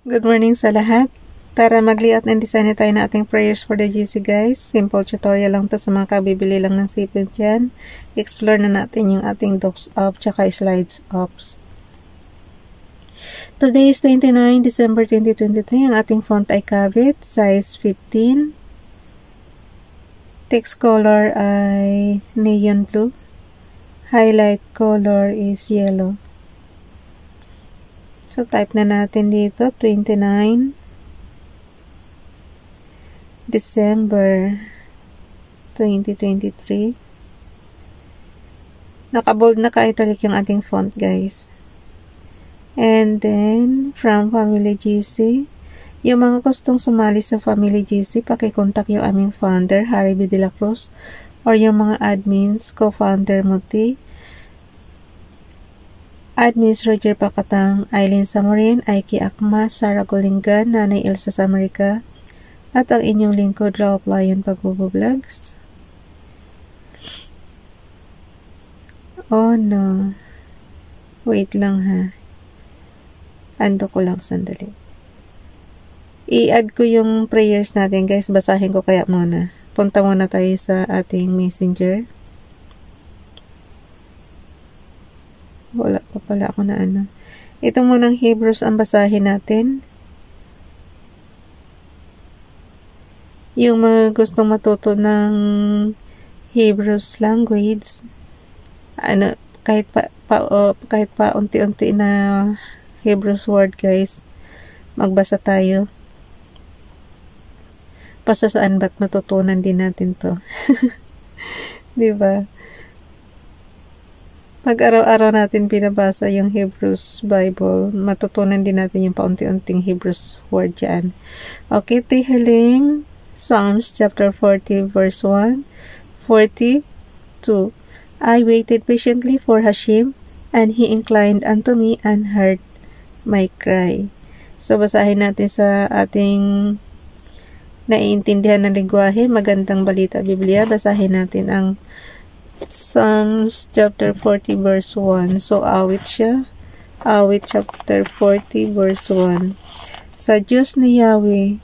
Good morning sa lahat. Tara mag-layout and design tayo na ating prayers for the GC guys. Simple tutorial lang to sa mga kabibili lang ng sipin dyan. Explore na natin yung ating docs up tsaka slides ups. Today is 29 December 2023. Ang ating font ay Cavite, size 15. Text color ay neon blue. Highlight color is yellow. So, type na natin dito, 29 December 2023. Naka-bold, naka-italic yung ating font, guys. And then, from Family GC, yung mga gustong sumali sa Family GC, pakikontak yung aming founder, Harry B. De La Cruz, or yung mga admins, co-founder Muti, Admins Roger Pakatang, Aileen Samorin, Aiki Akma, Sarah Golingan, Nanay Elsa Samarica, at ang inyong lingkod, Ralph Lion Pagbubo-Vlogs. Oh no. Wait lang ha. Ando ko lang sandali. I-add ko yung prayers natin guys. Basahin ko kaya muna. Punta muna tayo sa ating messenger. Wala pa pala ako na ano. Ito munang Hebrews ang basahin natin. Yung mga gustong matuto ng Hebrews language, ano, kahit pa unti-unti na Hebrews word guys, magbasa tayo. Basta saan ba't matutunan din natin to. Diba? Pag araw-araw natin binabasa yung Hebrews Bible, matutunan din natin yung paunti-unting Hebrews word dyan. Okay, Tehillim, Psalms chapter 40 verse 1, 42. I waited patiently for Hashem, and He inclined unto me and heard my cry. So, basahin natin sa ating naiintindihan ng lingwahe, magandang balita Biblia. Basahin natin ang Psalms chapter 40 verse 1. So, awit siya. Awit chapter 40 verse 1. Sa Diyos ni Yahweh,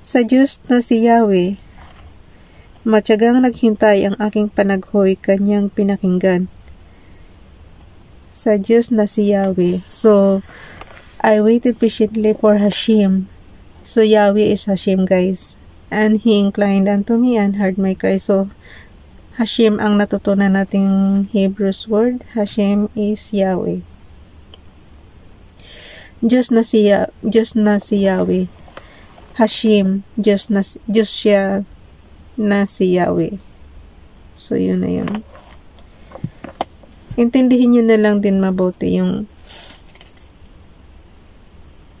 sa Diyos na si Yahweh, matyagang naghintay ang aking panaghoy, kanyang pinakinggan. Sa Diyos na si Yahweh. So, I waited patiently for Hashem. So, Yahweh is Hashem, guys. And He inclined unto me and heard my cry. So, Hashem ang natutunan nating Hebrews word. Hashem is Yahweh. Diyos na si Yahweh. Hashem, Diyos siya na si Yahweh. So, yun na yun. Intindihin nyo na lang din mabuti yung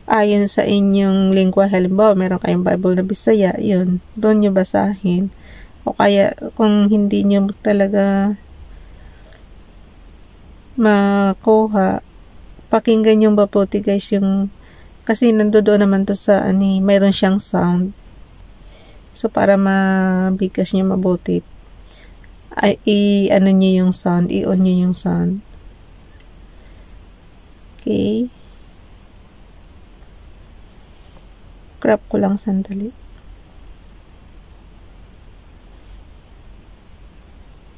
ayon sa inyong lingwa. Halimbawa, meron kayong Bible na Bisaya, yun, doon nyo basahin. O kaya, kung hindi nyo talaga makuha, pakinggan yung mabuti guys, yung, kasi nandoon naman to sa, mayroon siyang sound. So, para mabigkas nyo mabuti, i-ano nyo yung sound, i-on nyo yung sound. Okay. Crop ko lang sandali.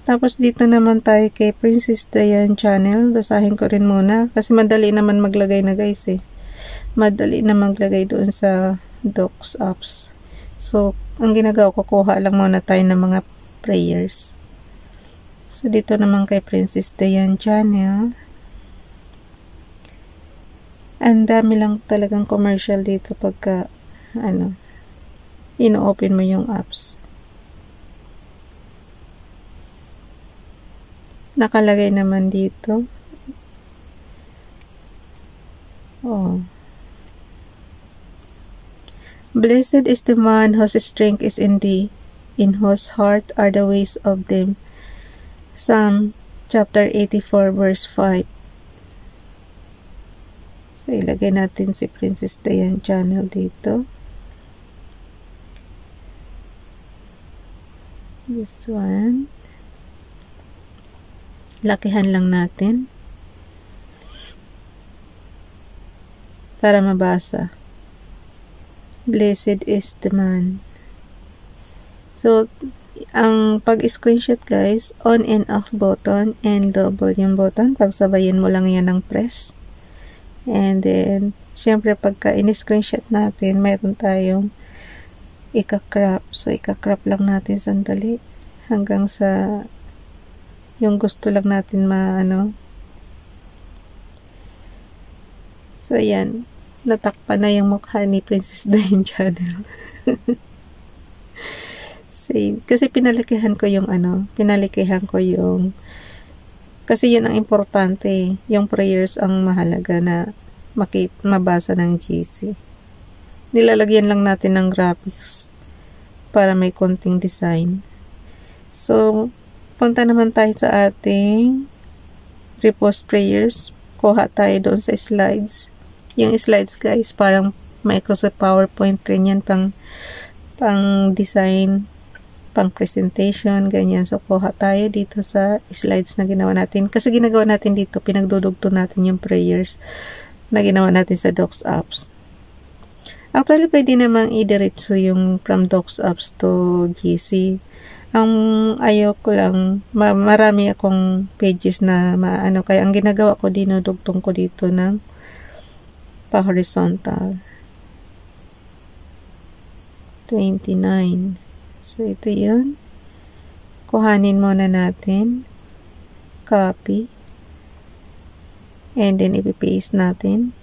Tapos dito naman tayo kay Princess Diane channel. Basahin ko rin muna. Kasi madali naman maglagay na guys eh. Madali na maglagay doon sa docs apps. So, ang ginagawa ko, kuha lang muna tayo ng mga prayers. So, dito naman kay Princess Diane channel. Ang dami lang talagang commercial dito pagka ino-open mo yung apps. Nakalagay naman dito. Oh. Blessed is the man whose strength is in thee, in whose heart are the ways of them. Psalm chapter 84 verse 5. So, ilagay natin si Princess Diane channel dito. This one. Lakihan lang natin. para mabasa. Blessed is the man. So, ang pag-screenshot guys, on and off button and low volume button. Pagsabayin mo lang yan ng press. And then, syempre pagka in-screenshot natin, mayroon tayong ika-crop. So, ika-crop lang natin sandali hanggang sa yung gusto lang natin So, ayan. Natakpan na yung mukha ni Princess Dayan Channel. Save. Kasi pinalikihan ko yung kasi yun ang importante. Yung prayers ang mahalaga na mabasa ng GC. Nilalagyan lang natin ng graphics para may konting design. So, punta naman tayo sa ating repost prayers. Kuha tayo doon sa slides. Yung slides guys, parang Microsoft PowerPoint rin yan, pang design, pang presentation, ganyan. So, kuha tayo dito sa slides na ginawa natin. Kasi ginagawa natin dito, pinagdudugtong natin yung prayers na ginawa natin sa Docs Apps. Actually, pwede namang i-diretso yung from Docs Apps to GC. Ang ayaw ko lang, marami akong pages na kaya ang ginagawa ko, dinudugtong ko dito ng pa-horizontal. 29. So, ito yun. Kuhanin muna natin. Copy. And then, ipipaste natin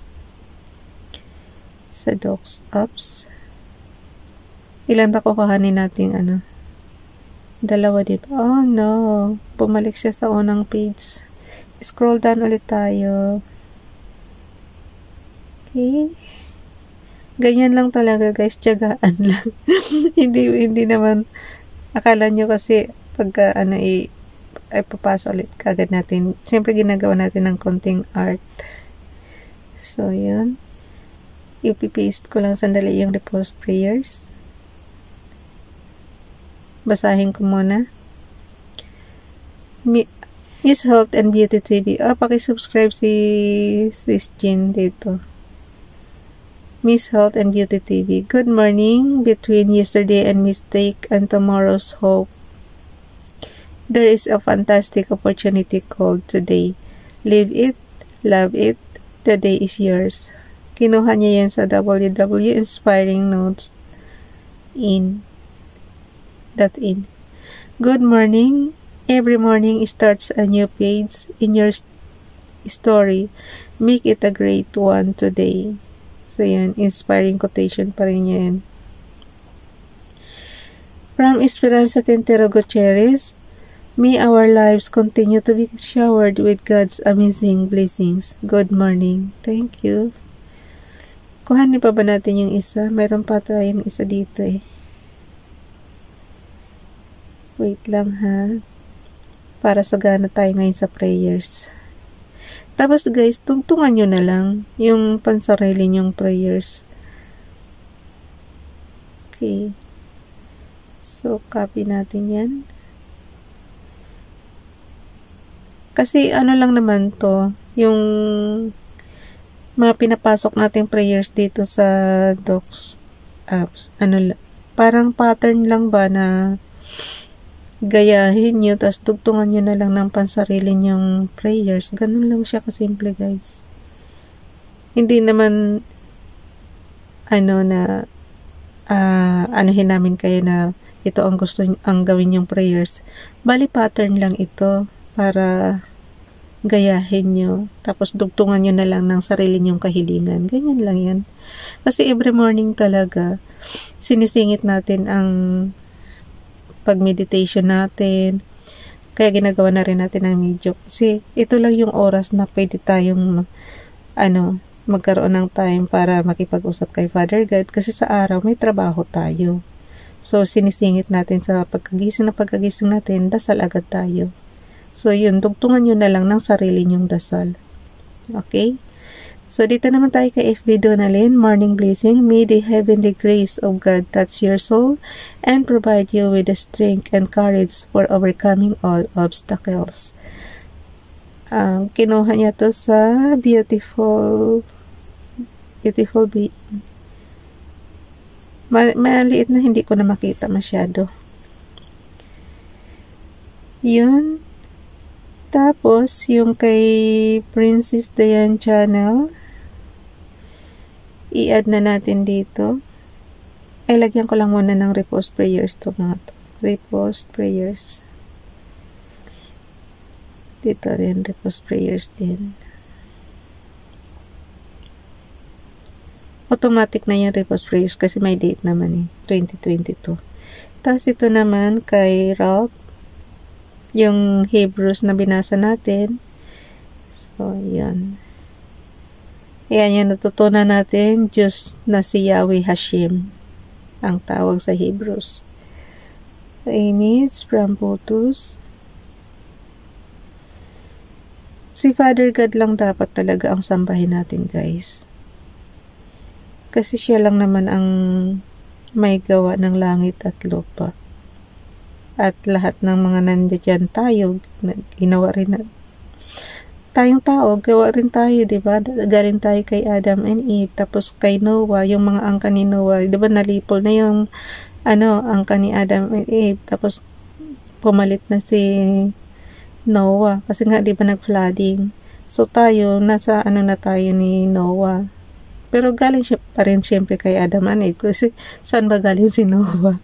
sa Docs Apps. Ilan ba kukuhanin natin Dalawa din. Oh no. Bumalik siya sa unang page. Scroll down ulit tayo. Okay. Ganyan lang talaga guys. Tiyagaan lang. hindi naman akala nyo kasi pagka ay papasa ulit kagad natin. Siyempre ginagawa natin ng konting art. So, yun. Ipipaste ko lang sandali yung repost prayers. Basahin ko muna. Miss Health and Beauty TV. Pakisubscribe si Sis Jean dito. Miss Health and Beauty TV. Good morning. Between yesterday and mistake and tomorrow's hope, there is a fantastic opportunity called today. Live it, love it, the day is yours. Kinuha niya yan sa www.inspiringnotes.in. Good morning. Every morning starts a new page in your story. Make it a great one today. So, yan. Inspiring quotation pa rin yan. From Esperanza Tintero Gutierrez, may our lives continue to be showered with God's amazing blessings. Good morning. Thank you. Kuhanin pa ba natin yung isa? Mayroon pa tayong isa dito Wait lang ha. Para sagana tayo ngayon sa prayers. Tapos guys, tungtungan nyo na lang yung pansarili nyong prayers. Okay. So, copy natin yan. Kasi lang naman to, yung mga pinapasok nating prayers dito sa Docs Apps. Parang pattern lang ba na gayahin nyo, tapos tugtungan nyo na lang ng pansarili nyong prayers. Ganun lang siya kasimple guys. Hindi naman anuhin namin kayo na ito ang gusto ang gawin yung prayers. Bali pattern lang ito para gayahin nyo. Tapos dugtungan nyo na lang ng sarili nyong kahilingan. Ganyan lang yan. Kasi every morning talaga sinisingit natin ang pag-meditation natin. Kaya ginagawa na rin natin ng medyo. Kasi ito lang yung oras na pwede tayong magkaroon ng time para makipag-usap kay Father God. Kasi sa araw may trabaho tayo. So sinisingit natin sa pagkagising natin, dasal agad tayo. So yun, tugtungan nyo na lang ng sarili nyong dasal. Okay? So, dito naman tayo kay FB Donalyn, morning blessing. May the heavenly grace of God touch your soul and provide you with the strength and courage for overcoming all obstacles. Kinuha niya to sa beautiful beautiful being. Maliit na hindi ko na makita masyado. Yun. Tapos, yung kay Princess Diane channel, i-add na natin dito. Ay, lagyan ko lang muna ng repost prayers to mga to. Repost prayers. Dito rin, repost prayers din. Automatic na yung repost prayers kasi may date naman 2022. Tapos ito naman kay Ralph, yung Hebrews na binasa natin. So, yan. Yan yung natutunan natin, Diyos na si Yahweh Hashem, ang tawag sa Hebrews. Image from photos. Si Father God lang dapat talaga ang sambahin natin, guys. Kasi siya lang naman ang may gawa ng langit at lupa. At lahat ng mga nandiyan tayo, ginawa rin na. Tayong tao, gawa rin tayo, diba? Galing tayo kay Adam and Eve, tapos kay Noah, yung mga angka ni Noah, diba nalipol na yung angka ni Adam and Eve, tapos pumalit na si Noah, kasi nga diba nag-flooding. So tayo, nasa na tayo ni Noah. Pero galing siya pa rin siyempre kay Adam and Eve. Kasi saan ba galing si Noah?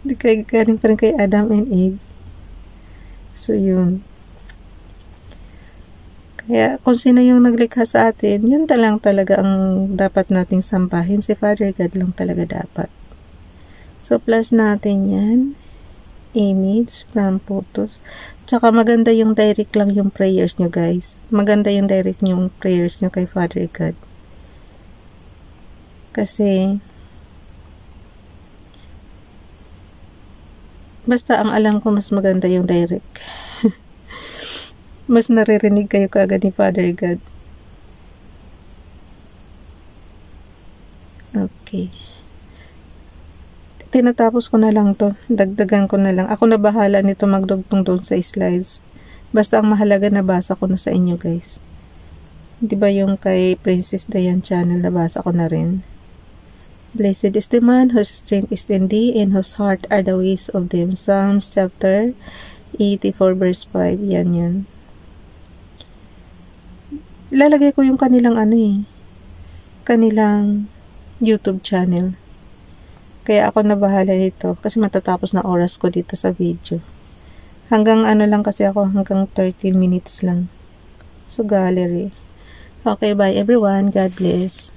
Galing pa rin kay Adam and Eve. So yun. Kaya kung sino yung naglikha sa atin, yun talaga ang dapat nating sambahin. Si Father God lang talaga dapat. So plus natin yan. Image from photos. Tsaka maganda yung direct lang yung prayers nyo, guys. Maganda yung direct yung prayers nyo kay Father God. Kasi basta ang alam ko mas maganda yung direct. Mas naririnig kayo kaagad ni Father God. Okay. Tinatapos ko na lang to. Dagdagan ko na lang. Ako na bahala nito magdugtong doon sa slides. Basta ang mahalaga nabasa ko na sa inyo, guys. Diba yung kay Princess Diane channel nabasa ko na rin. Blessed is the man whose strength is in thee and whose heart are the ways of them. Psalms chapter 84 verse 5. Yan. Ilalagay ko yung kanilang kanilang YouTube channel. Kaya ako na bahala nito kasi matatapos na oras ko dito sa video. Hanggang lang kasi ako, hanggang 13 minutes lang. So gallery. Okay, bye everyone. God bless.